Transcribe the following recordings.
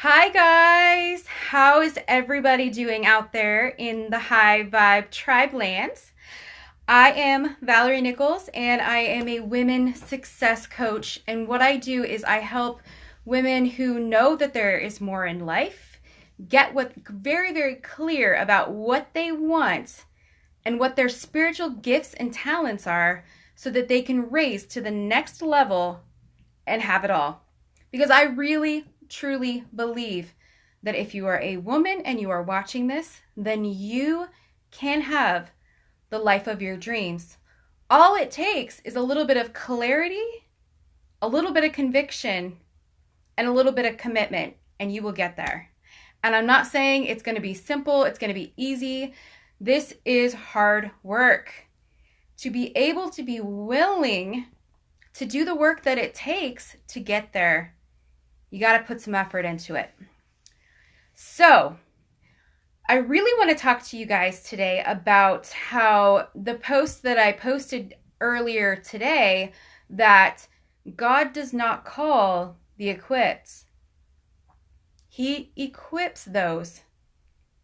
Hi guys, how is everybody doing out there in the high vibe tribe land? I am Valerie Nichols and I am a women success coach. And what I do is I help women who know that there is more in life get very, very clear about what they want and what their spiritual gifts and talents are so that they can raise to the next level and have it all. Because I really, truly believe that if you are a woman and you are watching this, then you can have the life of your dreams. All it takes is a little bit of clarity, a little bit of conviction, and a little bit of commitment, and you will get there. And I'm not saying it's going to be simple, it's going to be easy. This is hard work. To be able to be willing to do the work that it takes to get there, you got to put some effort into it. So, I really want to talk to you guys today about how the post that I posted earlier today, that God does not call the equipped. He equips those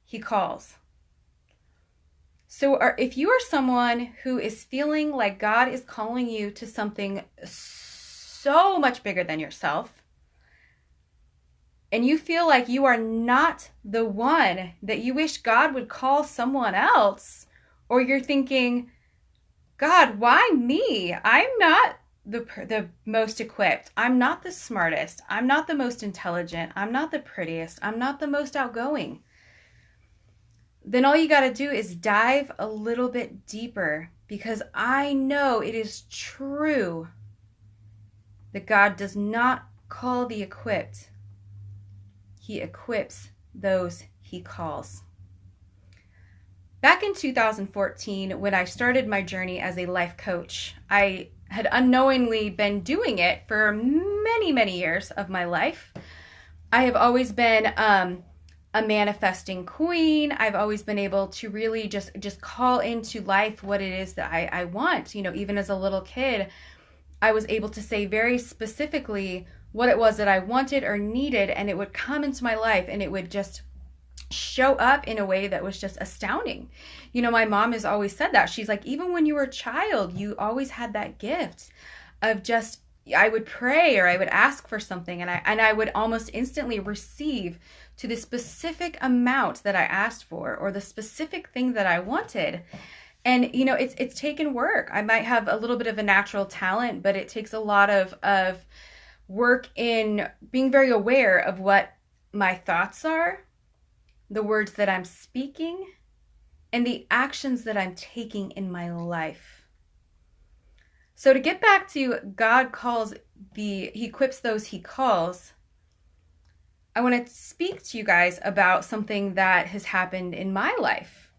he calls. So if you are someone who is feeling like God is calling you to something so much bigger than yourself, and you feel like you are not the one, that you wish God would call someone else, or you're thinking, God, why me? I'm not the most equipped. I'm not the smartest. I'm not the most intelligent. I'm not the prettiest. I'm not the most outgoing. Then all you got to do is dive a little bit deeper, because I know it is true that God does not call the equipped. He equips those he calls. Back in 2014, when I started my journey as a life coach, I had unknowingly been doing it for many, many years of my life. I have always been a manifesting queen. I've always been able to really just call into life what it is that I want. You know, even as a little kid, I was able to say very specifically what it was that I wanted or needed, and it would come into my life and it would just show up in a way that was just astounding. You know, my mom has always said that. She's like, even when you were a child, you always had that gift of just, I would pray or I would ask for something, and I would almost instantly receive to the specific amount that I asked for, or the specific thing that I wanted. And, you know, it's taken work. I might have a little bit of a natural talent, but it takes a lot of work in being very aware of what my thoughts are, the words that I'm speaking, and the actions that I'm taking in my life. So to get back to God calls he equips those he calls, I want to speak to you guys about something that has happened in my life.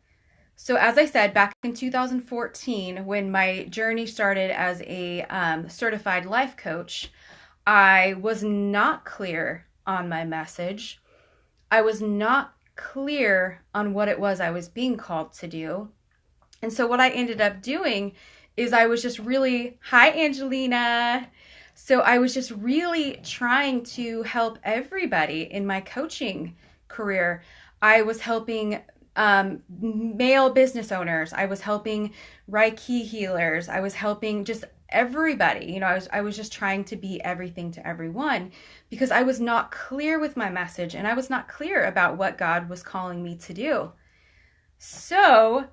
So as I said, back in 2014, when my journey started as a certified life coach, I was not clear on my message. I was not clear on what it was I was being called to do. And so what I ended up doing is I was just really, hi Angelina. So I was just really trying to help everybody in my coaching career. I was helping male business owners. I was helping Reiki healers. I was helping just everybody. You know, I was just trying to be everything to everyone, because I was not clear with my message and I was not clear about what God was calling me to do. So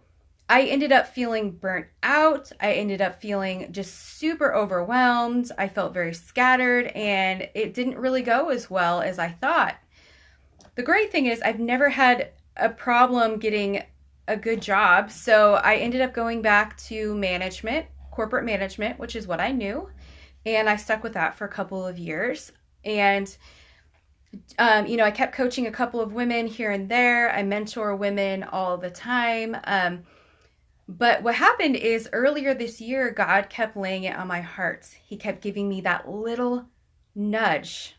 I ended up feeling burnt out. I ended up feeling just super overwhelmed. I felt very scattered, and it didn't really go as well as I thought. The great thing is I've never had a problem getting a good job. So I ended up going back to management, corporate management, which is what I knew. And I stuck with that for a couple of years. And, you know, I kept coaching a couple of women here and there. I mentor women all the time. But what happened is earlier this year, God kept laying it on my heart. He kept giving me that little nudge.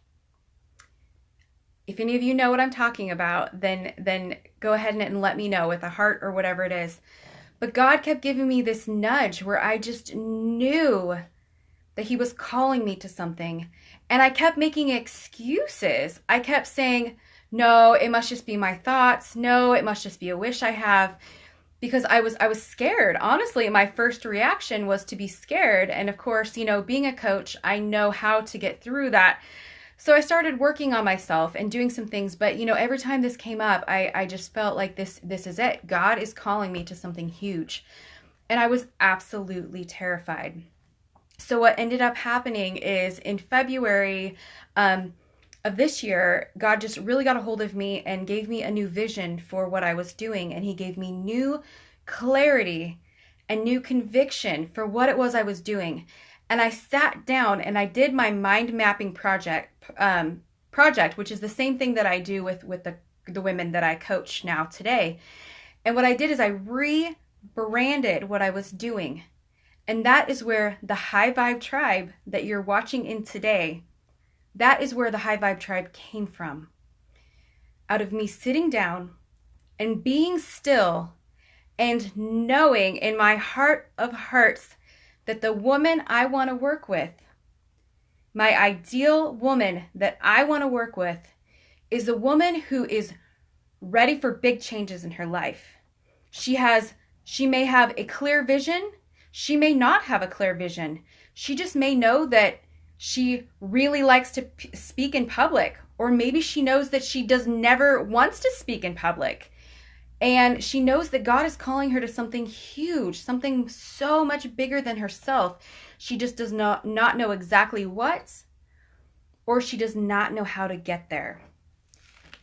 If any of you know what I'm talking about, then go ahead and let me know with a heart or whatever it is. But God kept giving me this nudge where I just knew that he was calling me to something. And I kept making excuses. I kept saying, no, it must just be my thoughts. No, it must just be a wish I have. Because I was scared. Honestly, my first reaction was to be scared. And of course, being a coach, I know how to get through that. So I started working on myself and doing some things. But, every time this came up, I just felt like this is it. God is calling me to something huge. And I was absolutely terrified. So what ended up happening is in February of this year, God just really got a hold of me and gave me a new vision for what I was doing. And he gave me new clarity and new conviction for what it was I was doing. And I sat down and I did my mind mapping project, which is the same thing that I do with the women that I coach now today. And what I did is I rebranded what I was doing. And that is where the High Vibe Tribe that you're watching in today, that is where the High Vibe Tribe came from. Out of me sitting down and being still and knowing in my heart of hearts that the woman I want to work with, my ideal woman that I want to work with, is a woman who is ready for big changes in her life. She may have a clear vision. She may not have a clear vision. She just may know that she really likes to speak in public, or maybe she knows that she never wants to speak in public. And she knows that God is calling her to something huge, something so much bigger than herself. She just does not know exactly what, or she does not know how to get there.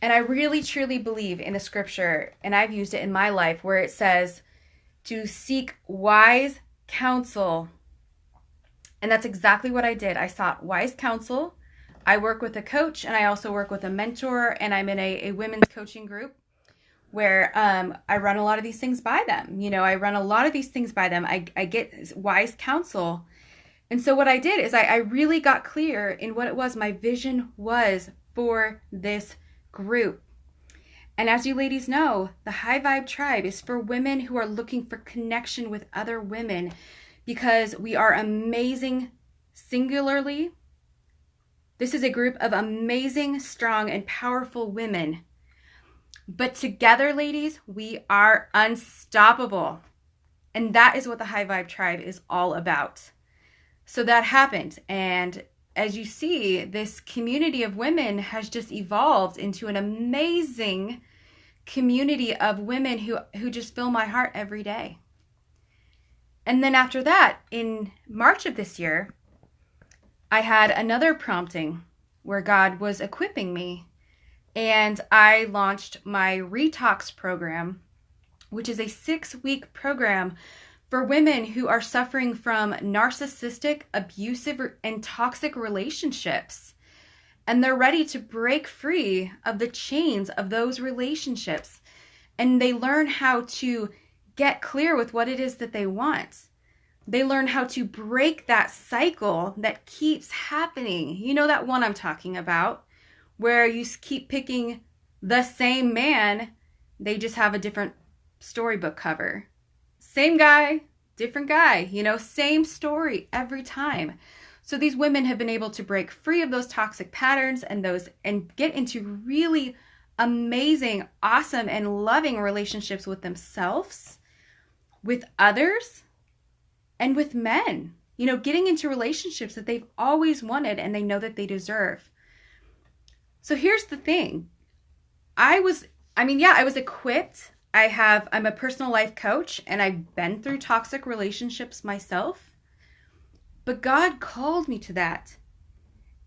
And I really, truly believe in the scripture, and I've used it in my life, where it says to seek wise counsel. And that's exactly what I did. I sought wise counsel. I work with a coach, and I also work with a mentor, and I'm in a women's coaching group where I run a lot of these things by them. I run a lot of these things by them. I get wise counsel. And so what I did is I really got clear in what it was my vision was for this group. And as you ladies know, the High Vibe Tribe is for women who are looking for connection with other women, because we are amazing singularly. This is a group of amazing, strong, and powerful women. But together, ladies, we are unstoppable. And that is what the High Vibe Tribe is all about. So that happened. And as you see, this community of women has just evolved into an amazing community of women who just fill my heart every day. And then after that, in March of this year, I had another prompting where God was equipping me. And I launched my Retox program, which is a 6-week program for women who are suffering from narcissistic, abusive, and toxic relationships. And they're ready to break free of the chains of those relationships. And they learn how to get clear with what it is that they want. They learn how to break that cycle that keeps happening. You know that one I'm talking about, where you keep picking the same man, they just have a different storybook cover. Same guy, different guy, same story every time. So these women have been able to break free of those toxic patterns and get into really amazing, awesome, and loving relationships with themselves, with others, and with men. Getting into relationships that they've always wanted and they know that they deserve. So here's the thing. I was equipped. I'm a personal life coach, and I've been through toxic relationships myself. But God called me to that.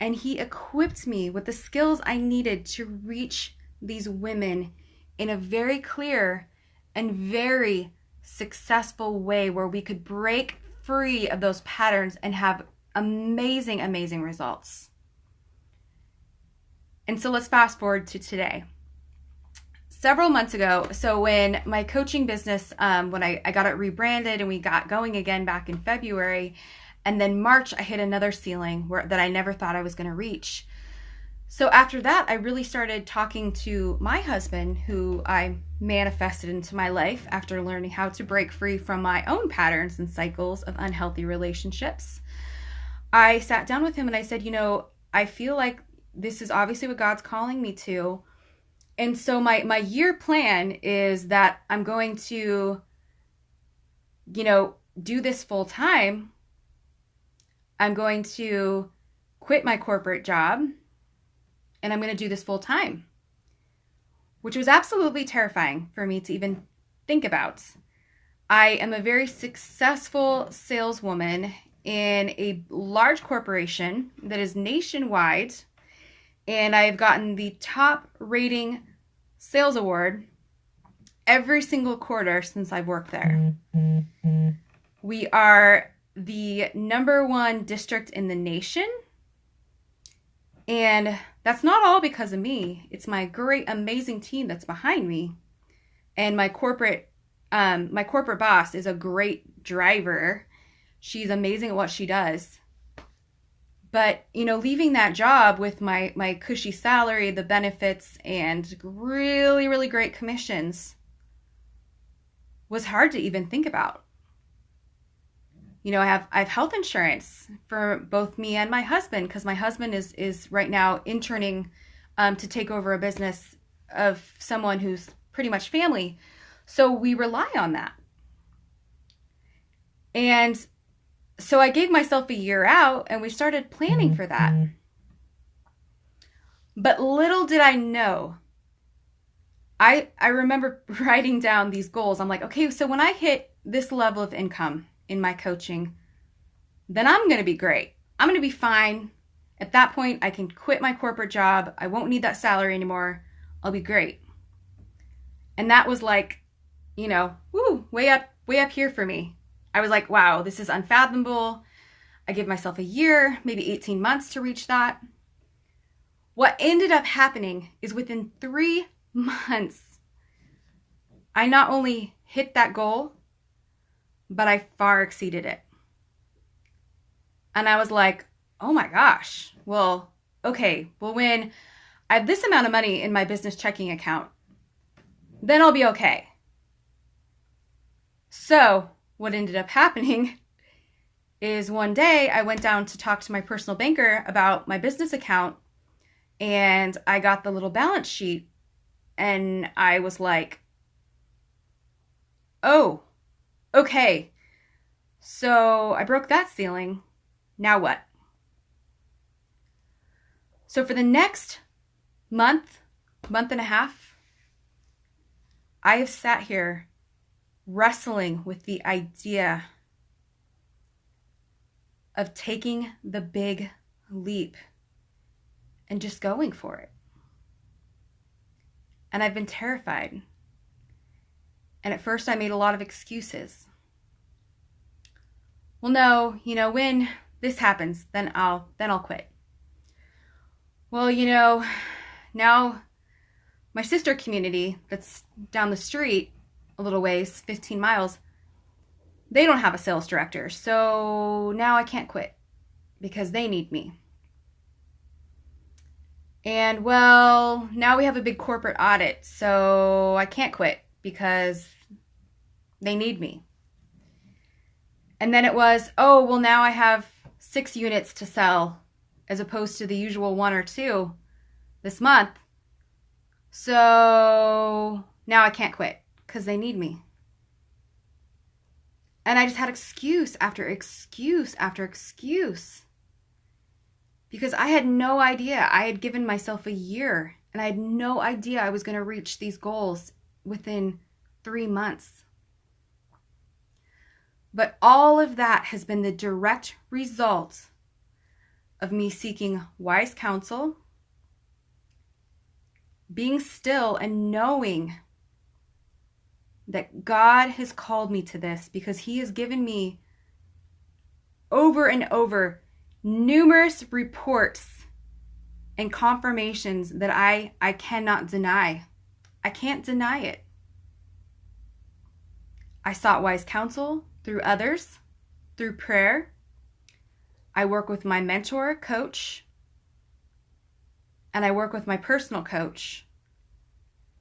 And he equipped me with the skills I needed to reach these women in a very clear and very successful way, where we could break free of those patterns and have amazing, amazing results. And so let's fast forward to today. Several months ago, so when my coaching business, when I got it rebranded and we got going again back in February, and then March, I hit another ceiling that I never thought I was going to reach. So after that, I really started talking to my husband, who I manifested into my life after learning how to break free from my own patterns and cycles of unhealthy relationships. I sat down with him and I said, I feel like this is obviously what God's calling me to. And so my year plan is that I'm going to, do this full time. I'm going to quit my corporate job and I'm going to do this full time, which was absolutely terrifying for me to even think about. I am a very successful saleswoman in a large corporation that is nationwide, and I have gotten the top rating sales award every single quarter since I've worked there. We are the #1 district in the nation, and that's not all because of me. It's my great, amazing team that's behind me, and my corporate boss is a great driver. She's amazing at what she does. But, leaving that job with my cushy salary, the benefits, and really, really great commissions was hard to even think about. I have health insurance for both me and my husband, because my husband is right now interning to take over a business of someone who's pretty much family. So we rely on that. And so I gave myself a year out and we started planning for that. But little did I know, I remember writing down these goals. I'm like, okay, so when I hit this level of income in my coaching, then I'm going to be great. I'm going to be fine. At that point, I can quit my corporate job. I won't need that salary anymore. I'll be great. And that was like, way up here for me. I was like, wow, this is unfathomable. I give myself a year, maybe 18 months to reach that. What ended up happening is within 3 months, I not only hit that goal, but I far exceeded it. And I was like, oh my gosh, well, okay, well, when I have this amount of money in my business checking account, then I'll be okay. So what ended up happening is one day I went down to talk to my personal banker about my business account, and I got the little balance sheet and I was like, oh, okay. So I broke that ceiling. Now what? So for the next month and a half, I have sat here wrestling with the idea of taking the big leap and just going for it. And I've been terrified. And at first I made a lot of excuses. Well, no, when this happens, then I'll quit. Well, now my sister community that's down the street a little ways, 15 miles, they don't have a sales director. So now I can't quit because they need me. And well, now we have a big corporate audit, so I can't quit because they need me. And then it was, oh, well, now I have 6 units to sell as opposed to the usual 1 or 2 this month. So now I can't quit because they need me. And I just had excuse after excuse after excuse because I had no idea. I had given myself a year and I had no idea I was going to reach these goals within 3 months. But all of that has been the direct result of me seeking wise counsel, being still and knowing that God has called me to this because He has given me over and over numerous reports and confirmations that I cannot deny. I can't deny it. I sought wise counsel through others, through prayer. I work with my mentor, coach, and I work with my personal coach.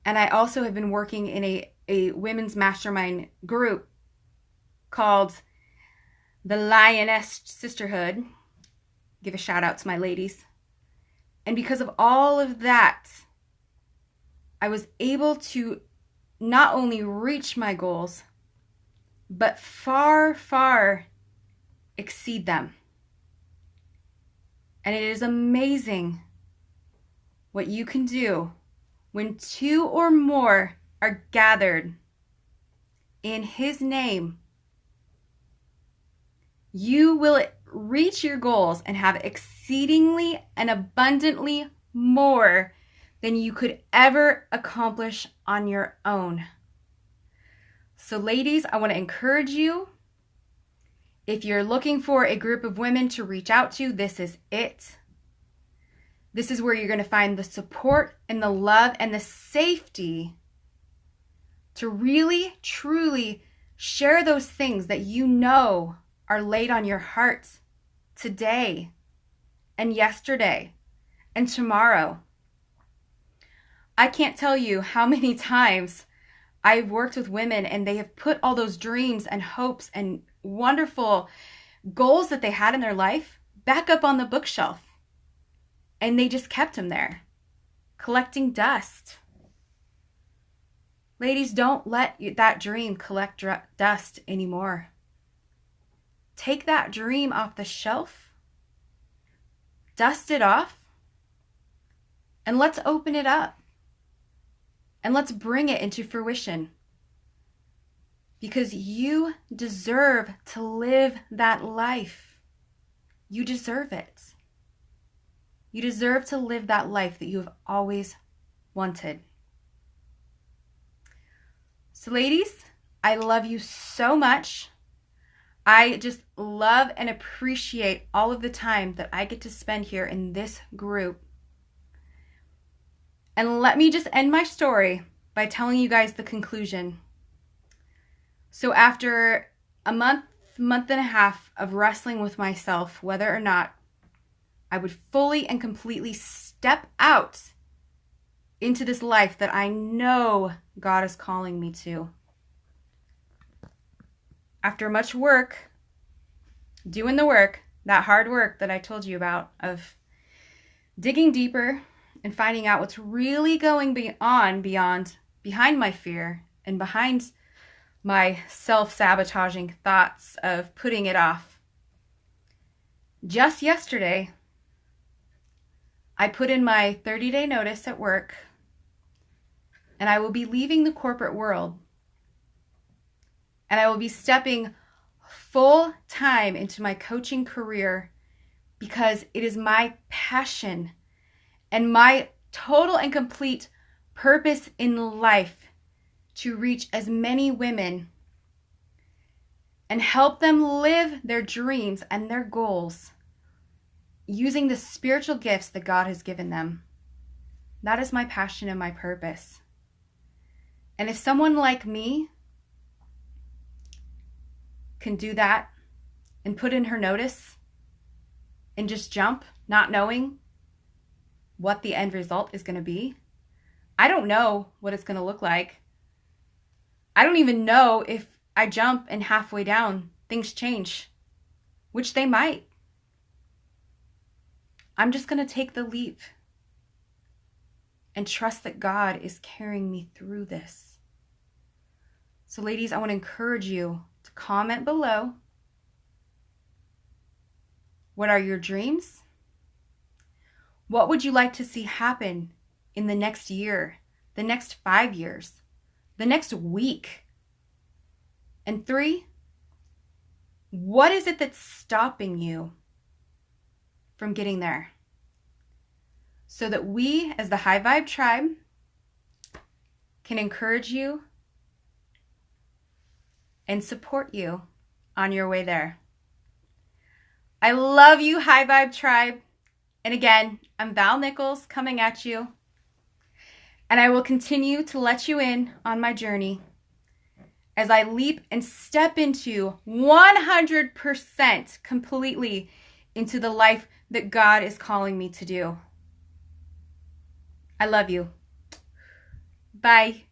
And I also have been working in a women's mastermind group called the Lioness Sisterhood. Give a shout out to my ladies. And because of all of that, I was able to not only reach my goals, but far, far exceed them. And it is amazing what you can do when two or more are gathered in His name. You will reach your goals and have exceedingly and abundantly more than you could ever accomplish on your own. So ladies, I want to encourage you. If you're looking for a group of women to reach out to, this is it. This is where you're going to find the support and the love and the safety to really, truly share those things that you know are laid on your heart today and yesterday and tomorrow. I can't tell you how many times I've worked with women and they have put all those dreams and hopes and wonderful goals that they had in their life back up on the bookshelf. And they just kept them there, collecting dust. Ladies, don't let that dream collect dust anymore. Take that dream off the shelf, dust it off, and let's open it up. And let's bring it into fruition. Because you deserve to live that life. You deserve it. You deserve to live that life that you have always wanted. So ladies, I love you so much. I just love and appreciate all of the time that I get to spend here in this group. And let me just end my story by telling you guys the conclusion. So after a month and a half of wrestling with myself, whether or not I would fully and completely step out into this life that I know God is calling me to. After much work, doing the work, that hard work that I told you about, of digging deeper and finding out what's really going behind my fear and behind my self-sabotaging thoughts of putting it off. Just yesterday, I put in my 30-day notice at work, and I will be leaving the corporate world. And I will be stepping full time into my coaching career because it is my passion and my total and complete purpose in life to reach as many women and help them live their dreams and their goals using the spiritual gifts that God has given them. That is my passion and my purpose. And if someone like me can do that and put in her notice and just jump, not knowing what the end result is going to be, I don't know what it's going to look like. I don't even know if I jump and halfway down things change, which they might. I'm just going to take the leap and trust that God is carrying me through this. So ladies, I want to encourage you to comment below. What are your dreams? What would you like to see happen in the next year, the next 5 years, the next week? And 3, what is it that's stopping you from getting there? So that we, as the High Vibe Tribe, can encourage you and support you on your way there. I love you, High Vibe Tribe. And again, I'm Val Nichols coming at you. And I will continue to let you in on my journey as I leap and step into 100% completely into the life that God is calling me to do. I love you. Bye.